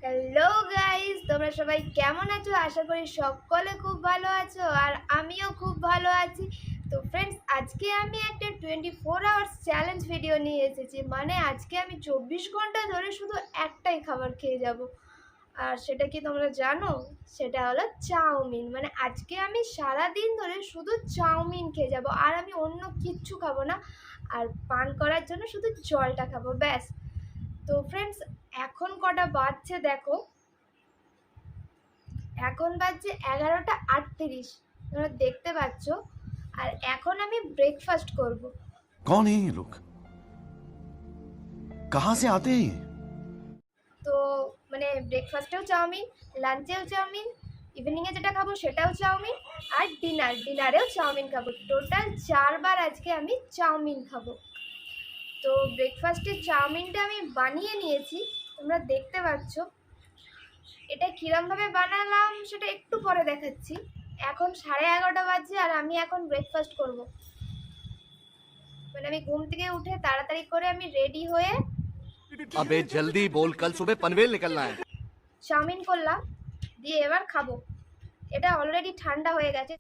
Hello guys, তোমরা সবাই কেমন আছো? আশা করি সকলে খুব ভালো আছো আর আমিও খুব ভালো আছি। তো ফ্রেন্ডস, আজকে আমি একটা 24 আওয়ার্স চ্যালেঞ্জ ভিডিও নিয়ে এসেছি। মানে আজকে আমি 24 ঘন্টা ধরে শুধু একটাই খাবার খেয়ে যাব। আর সেটা কি তোমরা জানো? সেটা হলো চাউমিন। মানে আজকে আমি সারা দিন ধরে শুধু চাউমিন খেয়ে যাব, আর আমি অন্য কিচ্ছু খাবো না। আর পান করার জন্য শুধু জলটা খাবো, ব্যাস। তো ফ্রেন্ডস, এখন কটা বাজছে দেখো, এখন বাজছে 11টা 38। তোমরা দেখতে পাচ্ছ। আর এখন আমি ব্রেকফাস্ট করব। कौन है ये लोग? कहाँ से आते हैं ये? তো মানে ব্রেকফাস্টেও চাউমিন, লাঞ্চেও চাউমিন, ইভিনিংয়ে যেটা খাবো সেটাও চাউমিন, আর ডিনারেও চাউমিন খাবো। টোটাল 4বার আজকে আমি চাউমিন খাবো। তো ব্রেকফাস্টের চাউমিনটা আমি বানিয়ে নিয়েছি, তোমরা দেখতে পাচ্ছ। এটা কিরমভাবে বানালাম সেটা একটু পরে দেখাচ্ছি। এখন 11:30 বাজছে আর আমি এখন ব্রেকফাস্ট করব। মানে আমি ঘুম থেকে উঠে তাড়াতাড়ি করে আমি রেডি হয়ে अबे जल्दी बोल, कल सुबह पनवेल निकलना है। চাউমিন করলাম, দিয়ে এবার খাবো। এটা অলরেডি ঠান্ডা হয়ে গেছে,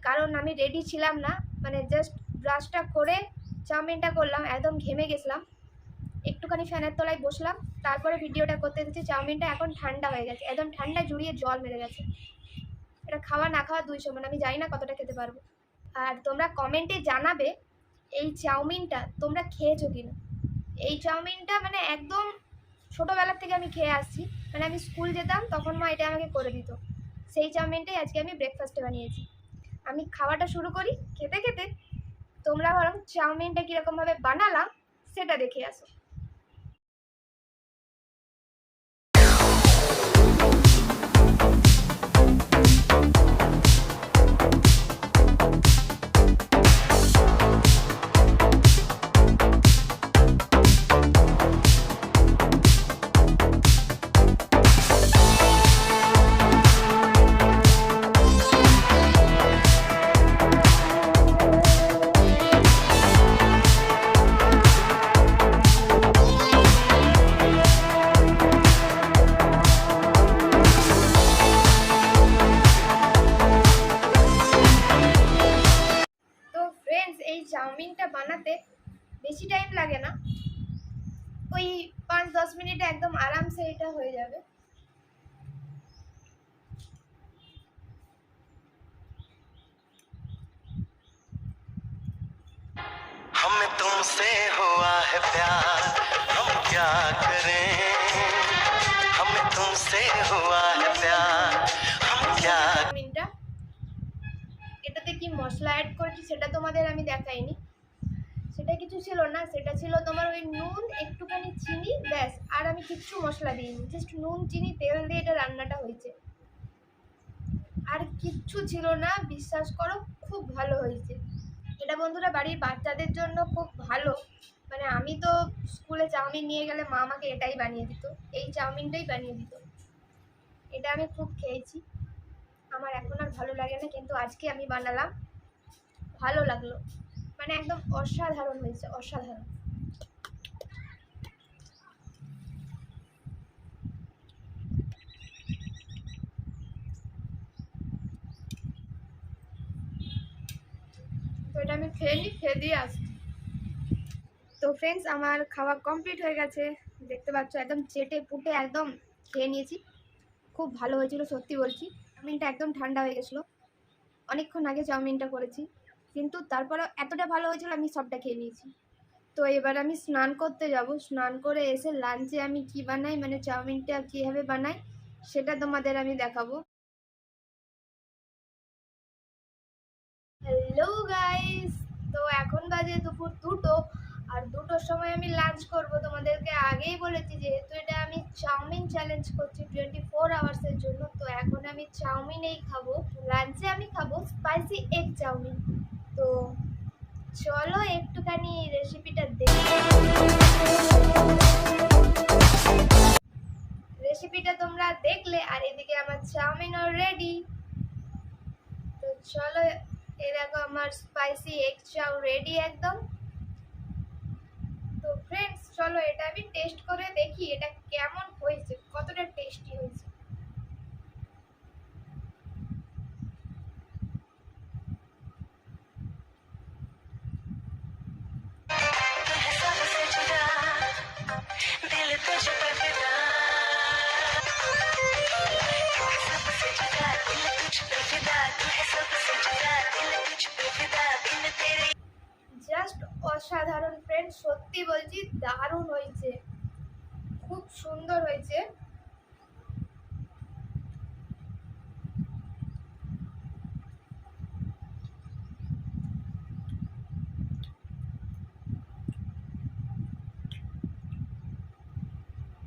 কারণ আমি রেডি ছিলাম না। মানে জাস্ট ব্রাশটা করে চাউমিনটা করলাম, একদম ঘেমে গেছিলাম। একটুখানি ফ্যানের তলায় বসলাম, তারপরে ভিডিওটা করতে দিচ্ছি। চাউমিনটা এখন ঠান্ডা হয়ে গেছে, একদম ঠান্ডা জুড়িয়ে জল মেরে গেছে। এটা খাওয়া না খাওয়া দুই সমান, আমি জানি না কতটা খেতে পারবো। আর তোমরা কমেন্টে জানাবে এই চাউমিনটা তোমরা খেয়েছো কিনা। এই চাউমিনটা মানে একদম ছোটোবেলার থেকে আমি খেয়ে আসছি। মানে আমি স্কুল যেতাম তখন মা এটা আমাকে করে দিত। সেই চাউমিনটাই আজকে আমি ব্রেকফাস্টে বানিয়েছি। আমি খাওয়াটা শুরু করি। খেতে খেতে তোমরা বরং চাউমিনটা কীরকমভাবে বানালাম সেটা দেখে আসো। এই চাউমিনটা বানাতে বেশি টাইম লাগে না, ওই 5-10 মিনিটে একদম আরামসে এটা হয়ে যাবে। हमें तुमसे हुआ है प्यार, हम क्या करें। हमें तुमसे हुआ है प्यार, हम क्या। চাউমিনটা এটাতে কি মশলা অ্যাড করেছি সেটা তোমাদের আমি দেখাইনি। সেটা কিছু ছিল না, সেটা ছিল তোমার ওই নুন, একটুখানি চিনি, ব্যাস। আর আমি কিচ্ছু মশলা দিইনি, জাস্ট নুন চিনি তেল দিয়ে এটা রান্নাটা হয়েছে। আর কিচ্ছু ছিল না, বিশ্বাস করো খুব ভালো হয়েছে। এটা বন্ধুরা বাড়ির বাচ্চাদের জন্য খুব ভালো। মানে আমি তো স্কুলে চাউমিন নিয়ে গেলে মা আমাকে এটাই বানিয়ে দিত, এই চাউমিনটাই বানিয়ে দিত। এটা আমি খুব খেয়েছি, আমার এখন আর ভালো লাগে না, কিন্তু আজকে আমি বানালাম, ভালো লাগলো। মানে একদম অসাধারণ হয়েছে, অসাধারণ। তো এটা আমি খেয়ে দিয়ে আসছি। তো ফ্রেন্ডস, আমার খাওয়া কমপ্লিট হয়ে গেছে, দেখতে পাচ্ছ একদম চেটে পুটে একদম খেয়ে নিয়েছি। খুব ভালো হয়েছিল, সত্যি বলছি। চাউমিনটা একদম ঠান্ডা হয়ে গেছিলো, অনেকক্ষণ আগে চাউমিনটা করেছি, কিন্তু তারপরে এতটা ভালো হয়েছিল আমি সবটা খেয়ে নিয়েছি। তো এবার আমি স্নান করতে যাব। স্নান করে এসে লাঞ্চে আমি কি বানাই, মানে চাউমিনটা কীভাবে বানাই সেটা তোমাদের আমি দেখাবো। হ্যালো গাইস, তো এখন বাজে দুপুর 2টো, আর 2টোর সময় আমি লাঞ্চ করব। তোমাদেরকে আগেই বলেছি, যেহেতু এটা আমি চাউমিন চ্যালেঞ্জ করছি 24 আওয়ার্সের জন্য, তো এখন আমি চাউমিনেই খাবো। লাঞ্চে আমি খাবো স্পাইসি এগ চাউমিন। তো চলো একটুখানি রেসিপিটা দেখি। রেসিপিটা তোমরা দেখলে, আর এদিকে আমার চাউমিনও রেডি। তো চলো, এই দেখো আমার স্পাইসি এগ চাউ রেডি একদম। তো ফ্রেন্ডস চলো চলো এটা আমি টেস্ট করে দেখি এটা কেমন হয়েছে, কতটা টেস্টি হয়েছে। तू है सबसे जुदा, दिल तुझ पे फिदा, तू है सबसे जुदा, दिल तुझ पे फिदा, तू है सबसे जुदा, दिल तुझ पे फिदा, बिन तेरे জাস্ট অসাধারণ ফ্রেন্ড, সত্যি বলছি দারুণ হয়েছে, খুব সুন্দর হয়েছে।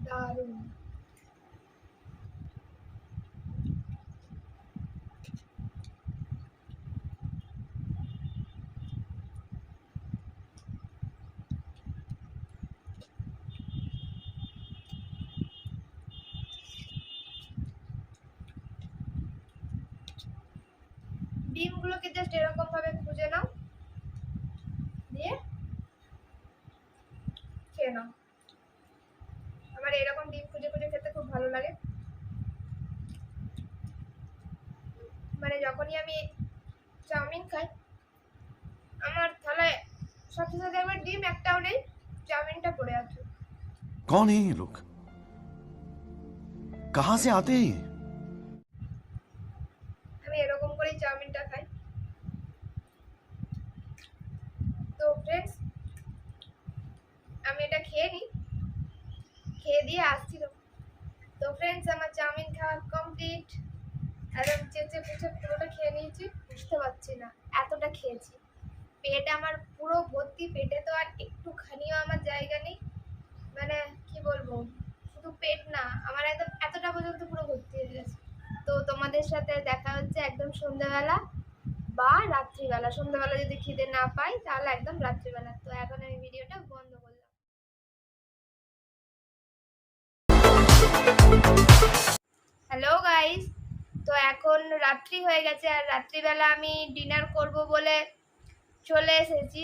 দারুণ। ডিমগুলোকে জাস্ট এরকম ভাবে খুঁজে নাও, দিয়ে খেয়ে নাও। আমার এরকম ডিম খুঁজে খুঁজে খেতে খুব ভালো লাগে। মানে যখনই আমি চাউমিন খাই আমার থালায় সাথে সাথে আমার ডিম একটাও নেই, চাউমিনটা পড়ে আছে। कौन है ये लोग? कहां से आते हैं ये? আমি এরকম করেই চাউমিনটা খাই। তো ফ্রেন্ডস আমি এটা খেয়ে নিই, খেয়ে দিয়ে আসছি। তো ফ্রেন্ডস আমার চাউমিন খাওয়া কমপ্লিট, একদম চেঁচে পুচে পুরোটা খেয়ে নিয়েছি, বুঝতে পারছি না এতটা খেয়েছি। পেট আমার পুরো ভর্তি, পেটে তো আর একটুখানিও আমার জায়গা নেই। মানে কি বলবো, শুধু পেট না, আমার একদম এতটা পর্যন্ত পুরো ভর্তি হয়ে গেছে। তো তোমাদের সাথে দেখা হচ্ছে একদম সন্ধ্যাবেলা বা রাত্রিবেলা। সন্ধ্যাবেলা যদি খিদে না পাই তাহলে একদম রাত্রিবেলা। তো এখন আমি ভিডিওটা বন্ধ করলাম। হ্যালো গাইস, তো এখন রাত্রি হয়ে গেছে আর রাত্রিবেলা আমি ডিনার করব বলে চলে এসেছি।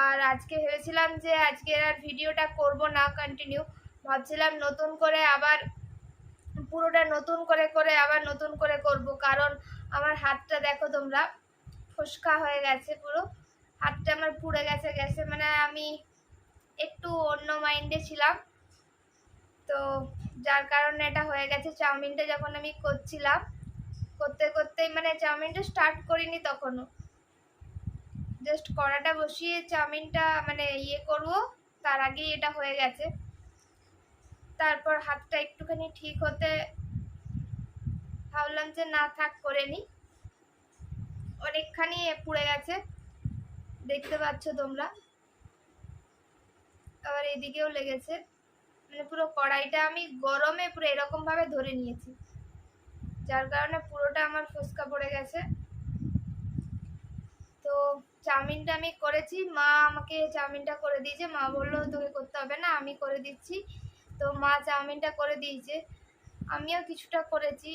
আর আজকে ভেবেছিলাম যে আজকে আর ভিডিওটা করব না কন্টিনিউ, ভাবছিলাম নতুন করে আবার পুরোটা নতুন করে করে আবার নতুন করে করব। কারণ আমার হাতটা দেখো তোমরা, ফোসকা হয়ে গেছে, পুরো হাতটা আমার পুড়ে গেছে গ্যাসে। মানে আমি একটু অন্য মাইন্ডে ছিলাম, তো যার কারণে এটা হয়ে গেছে। চাউমিনটা যখন আমি করছিলাম, করতে করতে মানে চাউমিনটা স্টার্ট করিনি তখনও, জাস্ট কড়াটা বসিয়ে চাউমিনটা মানে করব তার আগেই এটা হয়ে গেছে। তারপর হাতটা একটুখানি ঠিক হতে ভাবলাম যে না থাক করে নি, অনেকখানি পুড়ে গেছে দেখতে পাচ্ছ তোমরা। আবার এদিকেও লেগেছে, মানে পুরো কড়াইটা আমি গরমে পুরো এরকম ভাবে ধরে নিয়েছি, যার কারণে পুরোটা আমার ফোসকা পড়ে গেছে। তো চাউমিনটা আমি করেছি, মা আমাকে চাউমিনটা করে দিয়েছে। মা বললো তোকে করতে হবে না, আমি করে দিচ্ছি। তো মা চাউমিনটা করে দিয়েছে, আমিও কিছুটা করেছি।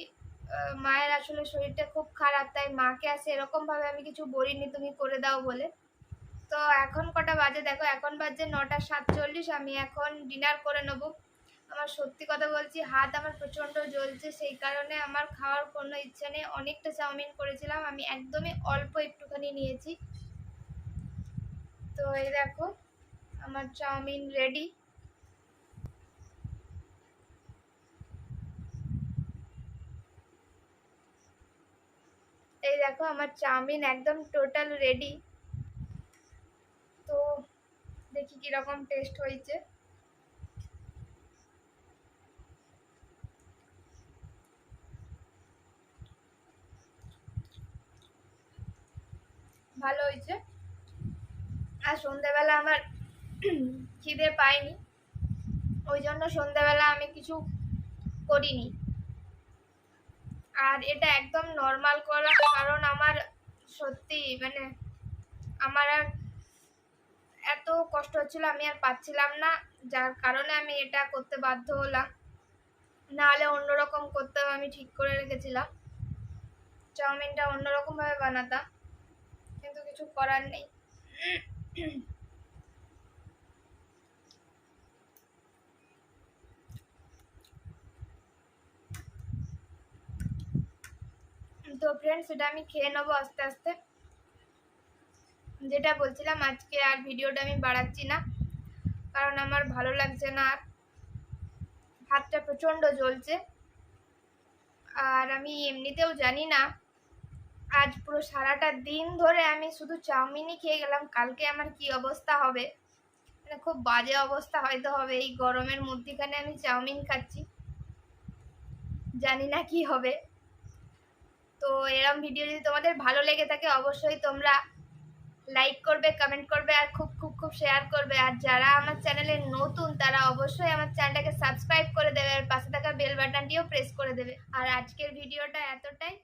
মায়ের আসলে শরীরটা খুব খারাপ, তাই মাকে আসে এরকমভাবে আমি কিছু বলিনি তুমি করে দাও বলে। তো এখন কটা বাজে দেখো, এখন বাজে 9:47। আমি এখন ডিনার করে নেব। আমার সত্যি কথা বলছি হাত আমার প্রচণ্ড জ্বলছে, সেই কারণে আমার খাওয়ার কোনো ইচ্ছা নেই। অনেকটা চাউমিন করেছিলাম, আমি একদমই অল্প একটুখানি নিয়েছি। তো এই দেখো আমার চাউমিন রেডি। এই দেখো আমার চাউমিন একদম টোটাল রেডি। তো দেখি কিরকম টেস্ট হয়েছে। ভালো হয়েছে। আর সন্ধ্যাবেলা আমার খিদে পাইনি, ওই জন্য সন্ধ্যাবেলা আমি কিছু করিনি। আর এটা একদম নর্মাল করা, কারণ আমার সত্যি মানে আমার আর এত কষ্ট হচ্ছিল, আমি আর পাচ্ছিলাম না, যার কারণে আমি এটা করতে বাধ্য হলাম। নাহলে অন্যরকম করতেও আমি ঠিক করে রেখেছিলাম, চাউমিনটা অন্যরকমভাবে বানাতাম, কিন্তু কিছু করার নেই। তো ফ্রেন্ডস সেটা আমি খেয়ে নেবো আস্তে আস্তে। যেটা বলছিলাম, আজকে আর ভিডিওটা আমি বাড়াচ্ছি না, কারণ আমার ভালো লাগছে না, আর হাতটা প্রচণ্ড জ্বলছে। আর আমি এমনিতেও জানি না, আজ পুরো সারাটা দিন ধরে আমি শুধু চাউমিনই খেয়ে গেলাম, কালকে আমার কি অবস্থা হবে, মানে খুব বাজে অবস্থা হয়তো হবে। এই গরমের মধ্যিখানে আমি চাউমিন খাচ্ছি, জানি না কি হবে। তো এরম ভিডিও যদি তোমাদের ভালো লেগে থাকে অবশ্যই তোমরা লাইক করবে, কমেন্ট করবে, আর খুব খুব খুব শেয়ার করবে। আর যারা আমার চ্যানেলে নতুন তারা অবশ্যই আমার চ্যানেলটাকে সাবস্ক্রাইব করে দেবে, আর পাশে থাকা বেল বাটনটিও প্রেস করে দেবে। আর আজকের ভিডিওটা এতটাই।